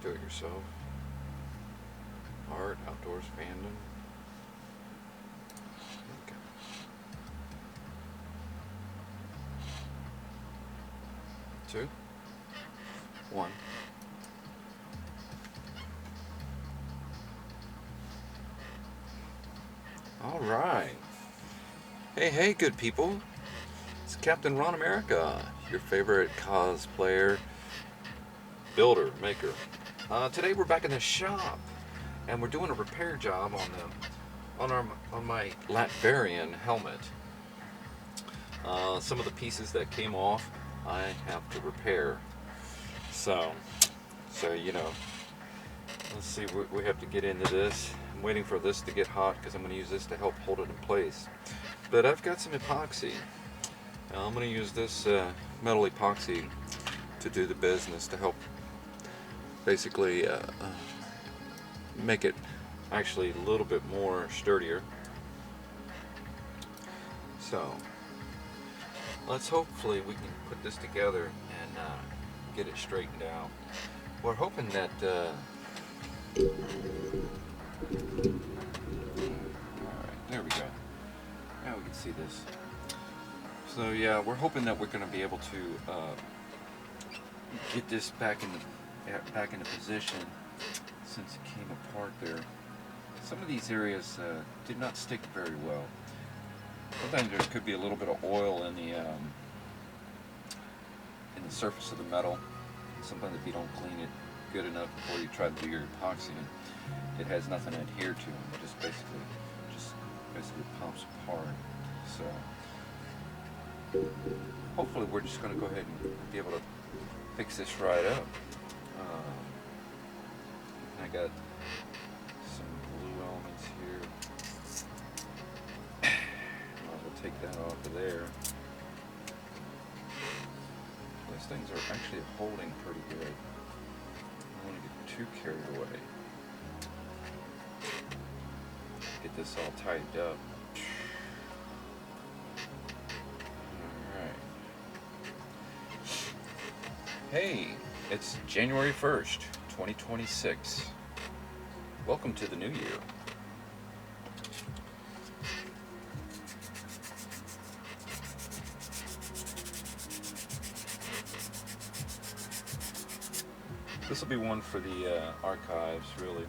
do-it-yourself, art, outdoors, fandom. Okay. 2, 1. All right. Hey, hey, good people. It's Captain Ron America, your favorite cosplayer, builder, maker. Today we're back in the shop, and we're doing a repair job on my Latverian helmet. Some of the pieces that came off, I have to repair. So, you know, let's see. We have to get into this. I'm waiting for this to get hot because I'm going to use this to help hold it in place. But I've got some epoxy. I'm going to use this metal epoxy to do the business to help basically make it actually a little bit more sturdier. So hopefully we can put this together and get it straightened out. We're hoping that alright, there we go. Now we can see this. So yeah, we're hoping that we're going to be able to get this back into position since it came apart there. Some of these areas did not stick very well. Sometimes there could be a little bit of oil in the surface of the metal. Sometimes if you don't clean it good enough before you try to do your epoxy, it has nothing to adhere to. It just basically pops apart. So hopefully we're just going to go ahead and be able to fix this right up. I got some glue elements here. Might as well take that off of there. Those things are actually holding pretty good. I don't want to get too carried away. Get this all tightened up. Alright. Hey, it's January 1st, 2026. Welcome to the new year. This will be one for the archives, really.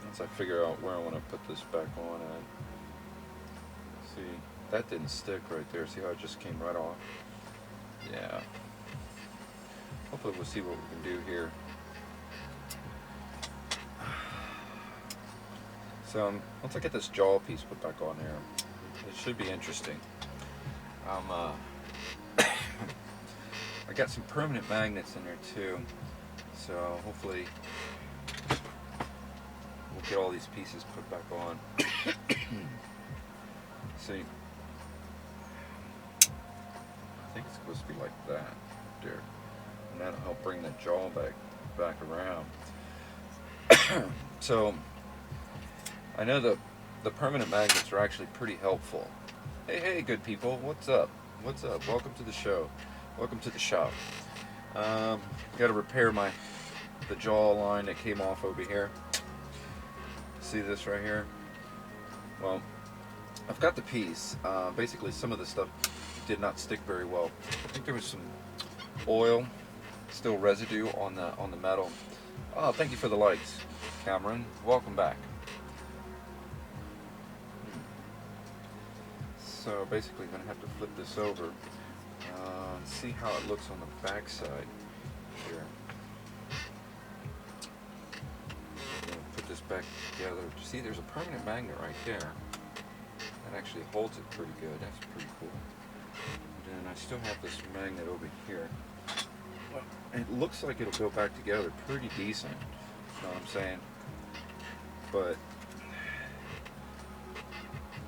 Once I figure out where I want to put this back on at. See, that didn't stick right there. See how it just came right off? Yeah. Hopefully we'll see what we can do here. So once I get this jaw piece put back on there, it should be interesting. I got some permanent magnets in there too, so hopefully we'll get all these pieces put back on. See, I think it's supposed to be like that there, and that'll help bring the jaw back around. So I know the permanent magnets are actually pretty helpful. Hey, good people, what's up? What's up? Welcome to the show. Welcome to the shop. Got to repair the jaw line that came off over here. See this right here? Well, I've got the piece. Basically, some of the stuff did not stick very well. I think there was some oil, still residue on the metal. Oh, thank you for the likes, Cameron. Welcome back. So basically, I'm gonna have to flip this over. And see how it looks on the back side here. I'm gonna put this back together. See, there's a permanent magnet right there. That actually holds it pretty good. That's pretty cool. And then I still have this magnet over here. It looks like it'll go back together pretty decent. You know what I'm saying? But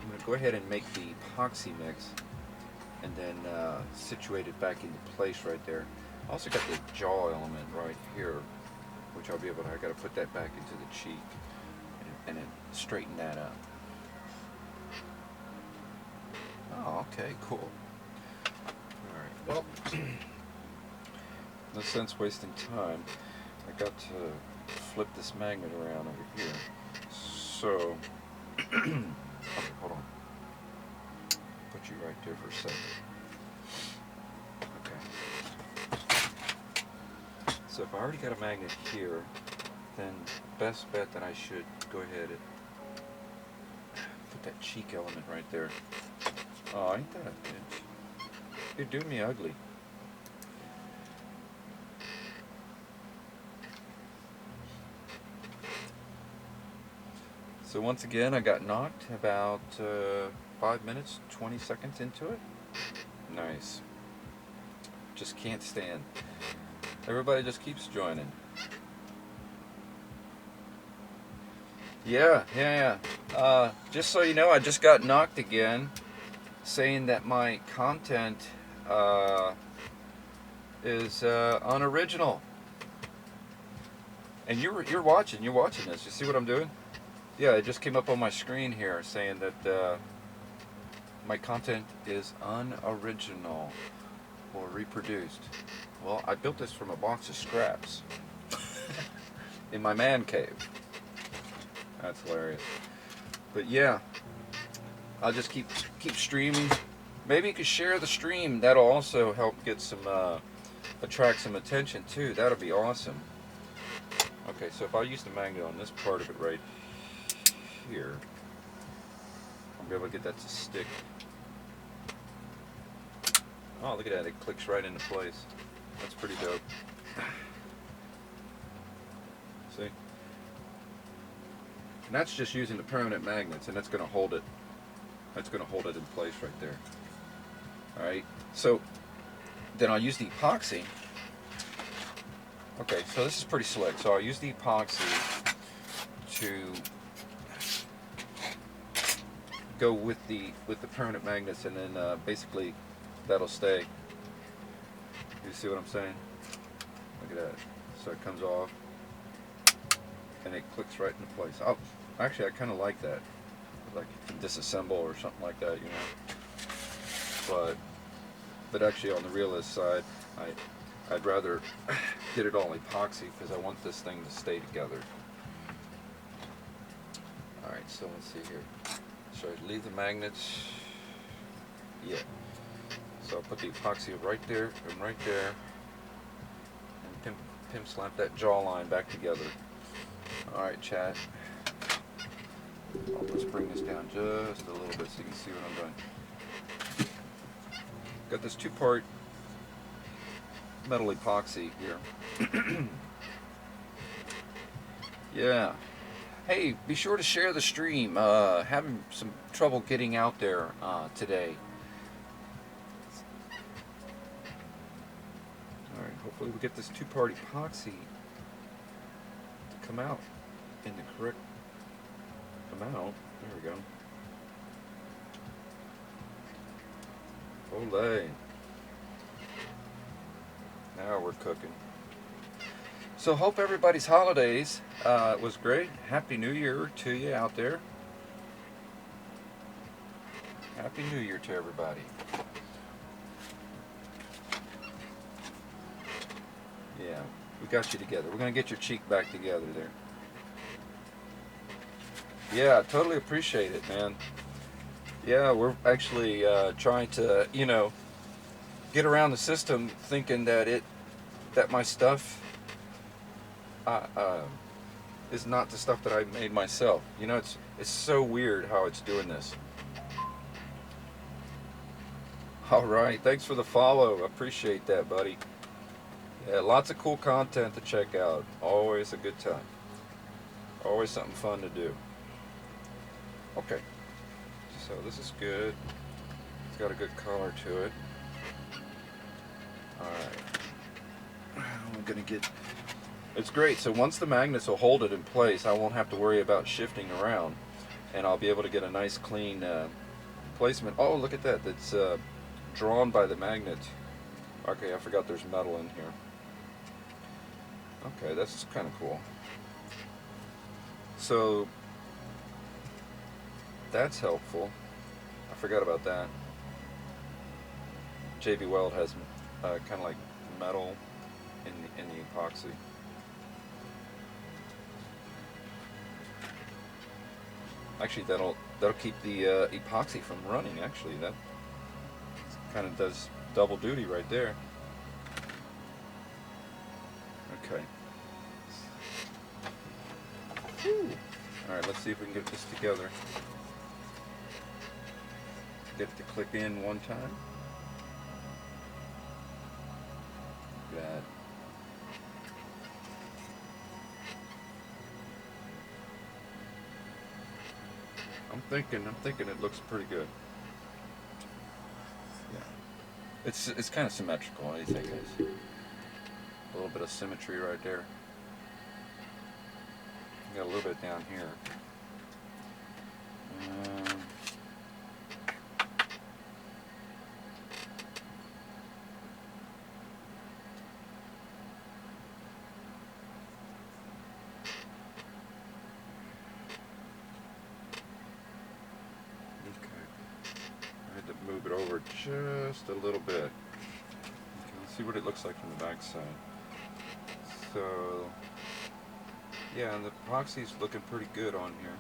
I'm gonna go ahead and make the epoxy mix and then situate it back into place right there. I also got the jaw element right here, which I gotta put that back into the cheek and then straighten that up. Oh, okay, cool. Alright, well, No sense wasting time. I got to flip this magnet around over here. So, okay, hold on. Put you right there for a second. Okay. So if I already got a magnet here, then best bet that I should go ahead and put that cheek element right there. Oh, ain't that a bitch? You're doing me ugly. So once again, I got knocked about 5 minutes, 20 seconds into it. Nice. Just can't stand. Everybody just keeps joining. Yeah. Just so you know, I just got knocked again, saying that my content is unoriginal. And you're watching this. You see what I'm doing? Yeah, it just came up on my screen here saying that my content is unoriginal or reproduced. Well, I built this from a box of scraps in my man cave. That's hilarious. But yeah, I'll just keep streaming. Maybe you could share the stream. That'll also help get some attract some attention too. That'll be awesome. Okay, so if I use the magnet on this part of it right here, I'll be able to get that to stick. Oh, look at that, it clicks right into place. That's pretty dope. See? And that's just using the permanent magnets, and that's going to hold it. That's going to hold it in place right there. Alright, so then I'll use the epoxy. Okay, so this is pretty slick. So I'll use the epoxy to go with the permanent magnets, and then basically that'll stay. You see what I'm saying? Look at that. So it comes off and it clicks right into place. Oh, actually, I kind of like that. Like disassemble or something like that, you know. But actually, on the realist side, I'd rather get it all epoxy because I want this thing to stay together. All right, so let's see here. So I leave the magnets. Yeah. So I'll put the epoxy right there and right there, and pimp slap that jawline back together. All right, chat. Let's bring this down just a little bit so you can see what I'm doing. Got this two-part metal epoxy here. Yeah. Hey, be sure to share the stream. Having some trouble getting out there today. Alright, hopefully we get this two-part epoxy to come out in the correct amount. There we go. Olay. Now we're cooking. So hope everybody's holidays was great. Happy New Year to you out there. Happy New Year to everybody. Yeah, we got you together. We're going to get your cheek back together there. Yeah, totally appreciate it, man. Yeah, we're actually trying to, you know, get around the system thinking that my stuff is not the stuff that I made myself. You know, it's so weird how it's doing this. All right, thanks for the follow. Appreciate that, buddy. Yeah, lots of cool content to check out. Always a good time. Always something fun to do. Okay, so this is good. It's got a good color to it. Alright. I'm gonna get... It's great, so once the magnets will hold it in place, I won't have to worry about shifting around. And I'll be able to get a nice clean placement. Oh, look at that. That's drawn by the magnet. Okay, I forgot there's metal in here. Okay, that's kind of cool. So that's helpful. I forgot about that. JB Weld has kind of like metal in the epoxy. Actually, that'll keep the epoxy from running. Actually, that kind of does double duty right there. Okay. All right, let's see if we can get this together. Get it to click in one time. Look at that. I'm thinking it looks pretty good. Yeah. It's kind of symmetrical, I think. A little bit of symmetry right there. Got a little bit down here. Move it over just a little bit. Okay, let's see what it looks like from the back side. So, yeah, and the epoxy's looking pretty good on here.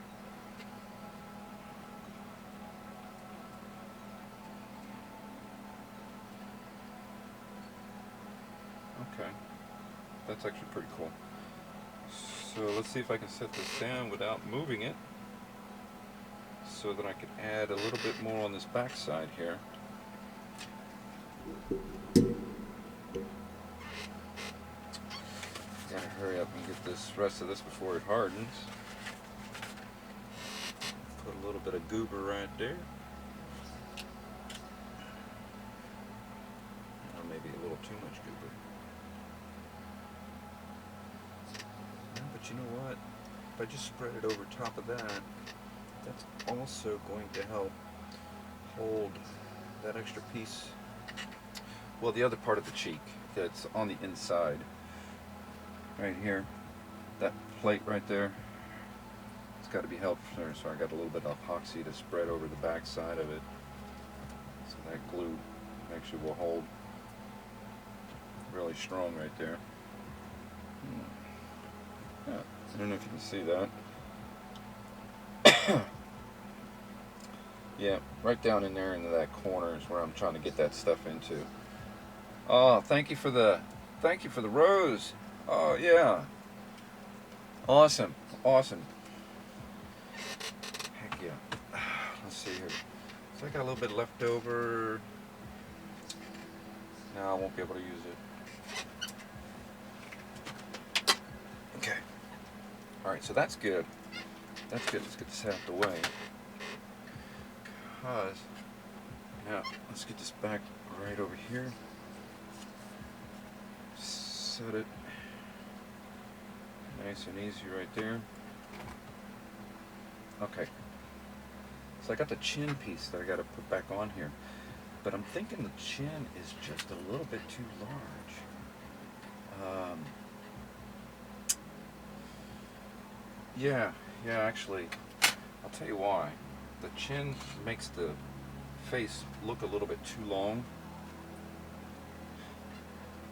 Okay, that's actually pretty cool. So let's see if I can set this down without moving it, so that I can add a little bit more on this back side here. Gotta hurry up and get this rest of this before it hardens. Put a little bit of goober right there. Or maybe a little too much goober. No, but you know what? If I just spread it over top of that, that's also going to help hold that extra piece, well, the other part of the cheek that's on the inside, right here, that plate right there, it's got to be held there, so I got a little bit of epoxy to spread over the back side of it, so that glue actually will hold really strong right there. Yeah, I don't know if you can see that. Yeah, right down in there into that corner is where I'm trying to get that stuff into. Oh, thank you for the rose. Oh yeah. Awesome. Awesome. Heck yeah. Let's see here. So I got a little bit left over. No, I won't be able to use it. Okay. Alright, so that's good. That's good. Let's get this out of the way. Because, now, let's get this back right over here. Set it nice and easy right there. Okay. So I got the chin piece that I got to put back on here. But I'm thinking the chin is just a little bit too large. Yeah, actually, I'll tell you why. The chin makes the face look a little bit too long.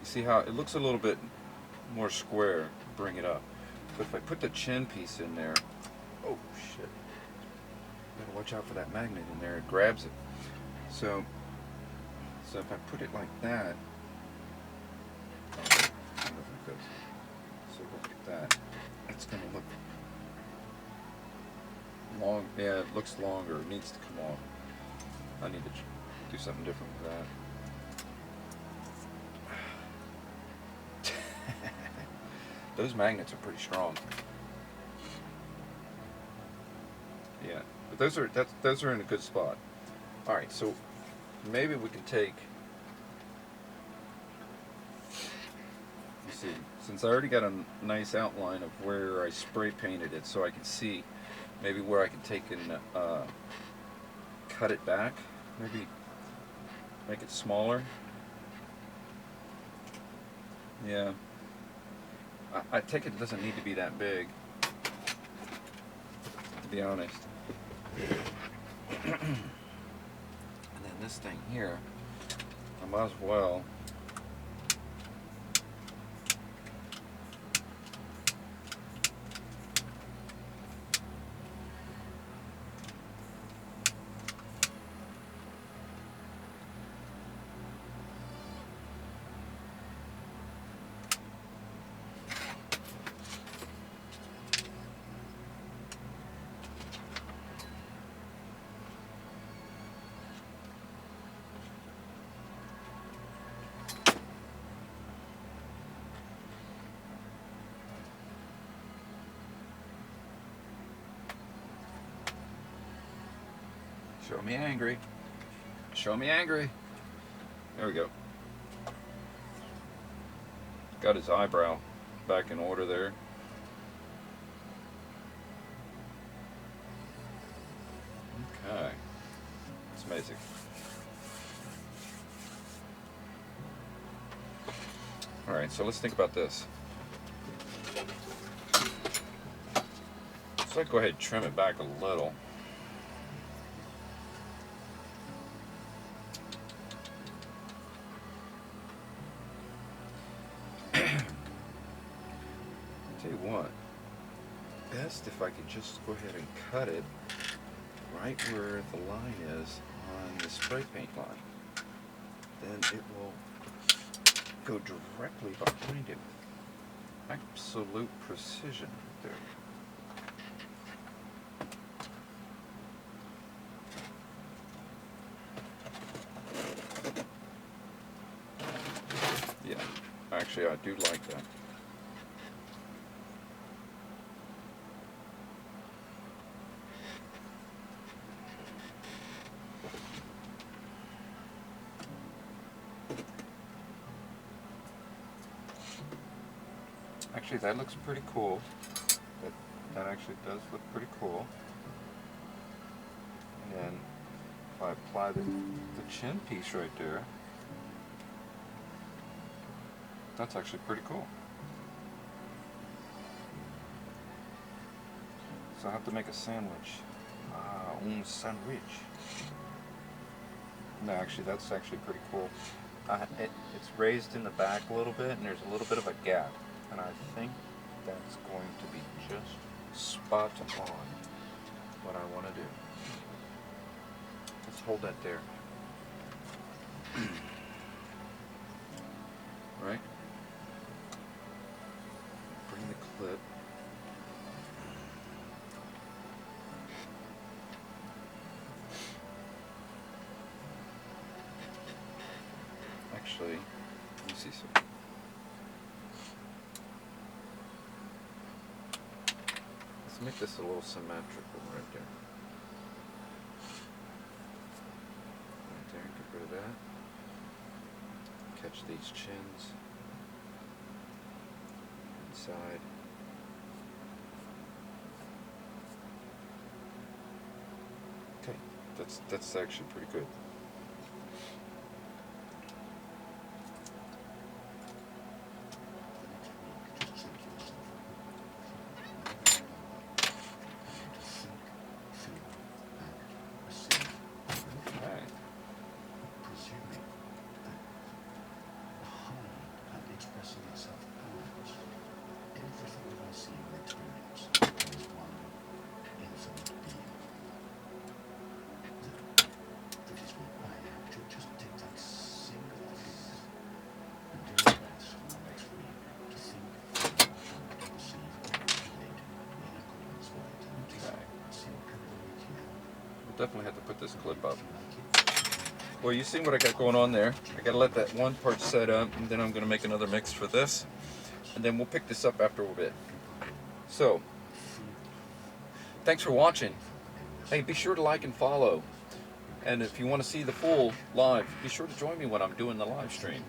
You see how it looks a little bit more square, bring it up. But if I put the chin piece in there, oh shit. Gotta watch out for that magnet in there, it grabs it. So if I put it like that, so look at that. It's gonna look long. Yeah, it looks longer. It needs to come off. I need to do something different with that. Those magnets are pretty strong. Yeah, but those are in a good spot. All right, so maybe we can take. You see, since I already got a nice outline of where I spray painted it, so I can see maybe where I can take and cut it back. Maybe make it smaller. Yeah. I take it doesn't need to be that big, to be honest. And then this thing here, I might as well Show me angry. Show me angry. There we go. Got his eyebrow back in order there. Okay. It's amazing. Alright, so let's think about this. So I'd go ahead and trim it back a little. Tell you what, best if I could just go ahead and cut it right where the line is on the spray paint line. Then it will go directly behind it. Absolute precision right there. Yeah, actually I do like that. Actually, that looks pretty cool. That actually does look pretty cool. And if I apply the chin piece right there, that's actually pretty cool. So I have to make a sandwich. Un sandwich. No, actually, that's actually pretty cool. It's raised in the back a little bit, and there's a little bit of a gap. And I think that's going to be just spot on what I want to do. Let's hold that there. Right? Bring the clip. Actually, let me see something. Make this a little symmetrical right there. Right there, get rid of that. Catch these chins. Inside. Okay, that's actually pretty good. Definitely have to put this clip up. Well, you see what I got going on there. I gotta let that one part set up, and then I'm gonna make another mix for this, and then we'll pick this up after a bit. So, thanks for watching. Hey, be sure to like and follow. And if you want to see the full live, be sure to join me when I'm doing the live stream.